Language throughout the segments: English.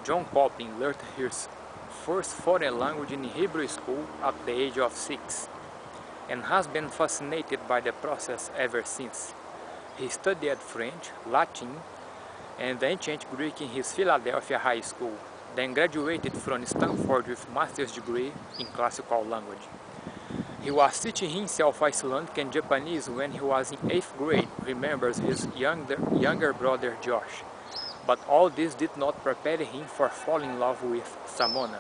John Coplin learned his first foreign language in Hebrew school at the age of 6 and has been fascinated by the process ever since. He studied French, Latin, and ancient Greek in his Philadelphia high school, then graduated from Stanford with master's degree in classical language. He was teaching himself Icelandic and Japanese when he was in 8th grade, remembers his younger brother Josh. But all this did not prepare him for falling in love with Simona.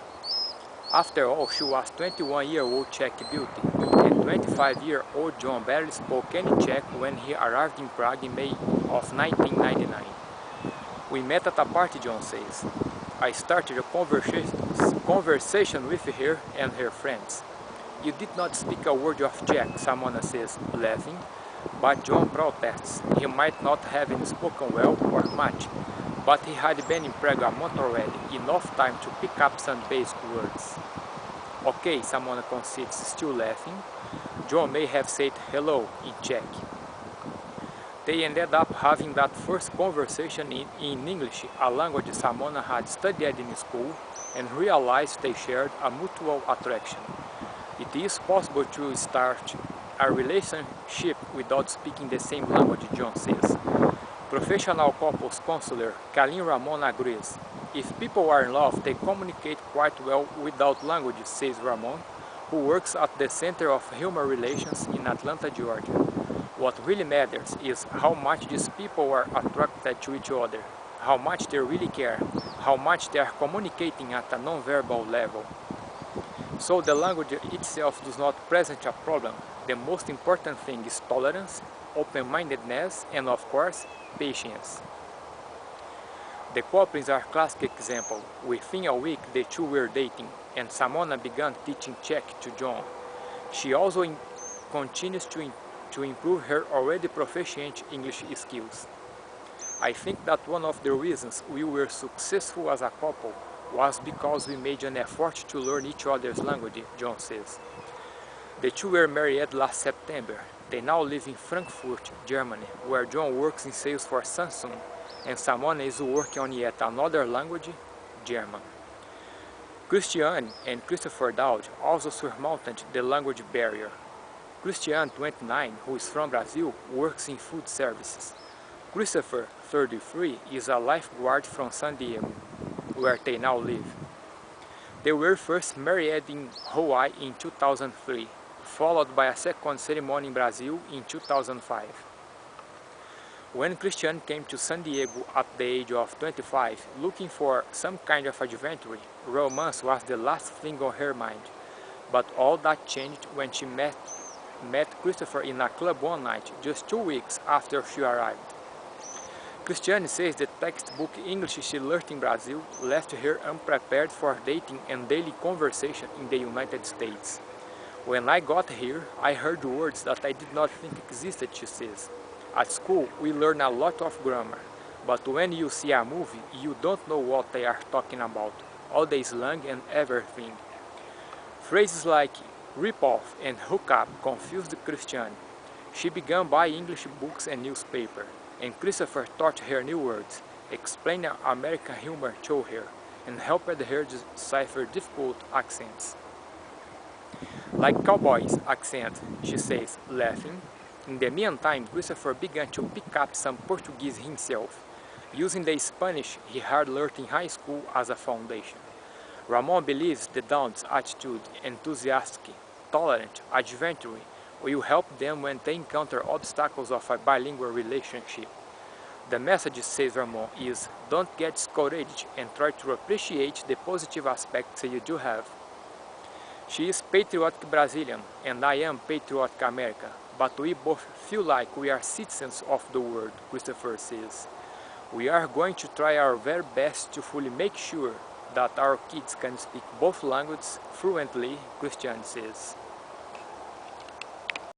After all, she was 21-year-old Czech beauty, and 25-year-old John barely spoke any Czech when he arrived in Prague in May of 1999. We met at a party, John says. I started a conversation with her and her friends. You did not speak a word of Czech, Simona says, laughing, but John protests. He might not have spoken well or much, but he had been in Prague a month already, enough time to pick up some basic words. Okay, Simona concedes, still laughing. John may have said hello in Czech. They ended up having that first conversation in English, a language Simona had studied in school, and realized they shared a mutual attraction. It is possible to start a relationship without speaking the same language, John says. Professional couples counselor Kalin Ramon agrees. If people are in love, they communicate quite well without language, says Ramon, who works at the Center of Human Relations in Atlanta, Georgia. What really matters is how much these people are attracted to each other, how much they really care, how much they are communicating at a non-verbal level. So the language itself does not present a problem. The most important thing is tolerance, open-mindedness, and of course, patience. The Coplins are a classic example. Within a week, the two were dating, and Simona began teaching Czech to John. She also continues to improve her already proficient English skills. I think that one of the reasons we were successful as a couple was because we made an effort to learn each other's language, John says. The two were married last September. They now live in Frankfurt, Germany, where John works in sales for Samsung, and Simona is working on yet another language, German. Christian and Christopher Dowd also surmounted the language barrier. Christian, 29, who is from Brazil, works in food services. Christopher, 33, is a lifeguard from San Diego, where they now live. They were first married in Hawaii in 2003, followed by a second ceremony in Brazil in 2005. When Christian came to San Diego at the age of 25, looking for some kind of adventure, romance was the last thing on her mind. But all that changed when she met Christopher in a club one night, just 2 weeks after she arrived. Christiane says the textbook English she learned in Brazil left her unprepared for dating and daily conversation in the United States. When I got here, I heard words that I did not think existed, she says. At school, we learn a lot of grammar, but when you see a movie, you don't know what they are talking about, all the slang and everything. Phrases like rip-off and hook-up confused Christiane. She began buying English books and newspaper, and Christopher taught her new words, explained American humor to her, and helped her decipher difficult accents. Like cowboys' accent, she says, laughing. In the meantime, Christopher began to pick up some Portuguese himself, using the Spanish he had learned in high school as a foundation. Ramon believes the Downs' attitude, enthusiastic, tolerant, adventurous, will help them when they encounter obstacles of a bilingual relationship. The message, says Ramon, is don't get discouraged and try to appreciate the positive aspects you do have. She is patriotic Brazilian and I am patriotic, American, but we both feel like we are citizens of the world, Christopher says. We are going to try our very best to fully make sure that our kids can speak both languages fluently, Christiane says.